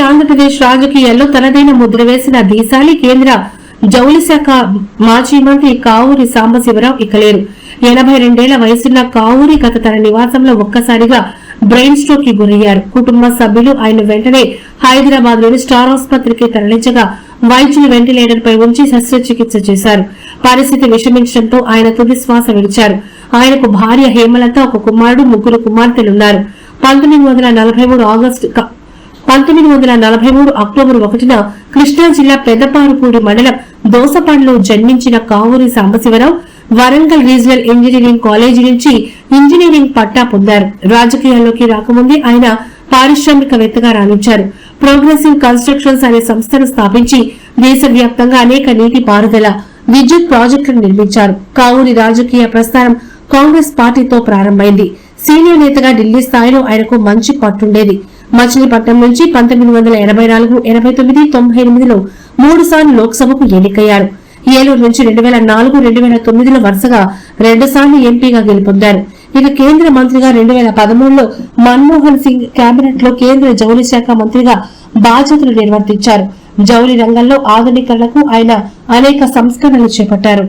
ఆంధ్రప్రదేశ్ రాజకీయాల్లో తనదైన ముద్ర వేసిన దీశాలి కేంద్ర జౌళి శాఖ మాజీ మంత్రి కావూరి సాంబశివరావు ఇక లేరు. 82 వయసున్న కావూరి గత తన నివాసంలో ఒక్కసారిగా బ్రెయిన్ స్ట్రోక్ కి గురయ్యారు. కుటుంబ సభ్యులు ఆయన వెంటనే హైదరాబాద్ లోని స్టార్ ఆసుపత్రికి తరలించగా వైద్యులు వెంటిలేటర్ పై ఉంచి శస్త్రచికిత్స చేశారు. పరిస్థితి విషమించడంతో ఆయన తుది శ్వాస విడిచారు. ఆయనకు భార్య హేమలత, ఒక కుమారుడు, 3 కుమార్తెలున్నారు. 1943 అక్టోబర్ 1న కృష్ణా జిల్లా పెద్దపారుపూడి మండలం దోసపాడులో జన్మించిన Kavuri Sambasivarao Warangal regional engineering college నుంచి ఇంజనీరింగ్ పట్టా పొందారు. రాజకీయాల్లోకి రాకముందే ఆయన పారిశ్రామికవేత్తగా రాణించారు. ప్రోగ్రెసివ్ కన్స్ట్రక్షన్స్ అనే సంస్థను స్థాపించి దేశవ్యాప్తంగా అనేక నీటి పారుదల, విద్యుత్ ప్రాజెక్టులను నిర్మించారు. కావూరి రాజకీయ ప్రస్థానం కాంగ్రెస్ పార్టీతో ప్రారంభమైంది. సీనియర్ నేతగా ఢిల్లీ స్థాయిలో ఆయనకు మంచి పట్టుండేది. మచిలీపట్నం నుంచి 1984, 89, 98లో 3 సార్లు లోక్సభకు ఎన్నికయ్యారు. ఏలూరు నుంచి 2004, 2009లో వరుసగా 2 సార్లు ఎంపీగా గెలుపొందారు. ఇక కేంద్ర మంత్రిగా 2013లో మన్మోహన్ సింగ్ కేబినెట్ లో కేంద్ర జౌళి శాఖ మంత్రిగా బాధ్యతలు నిర్వర్తించారు. జౌళి రంగంలో ఆధునీకరణకు ఆయన అనేక సంస్కరణలు చేపట్టారు.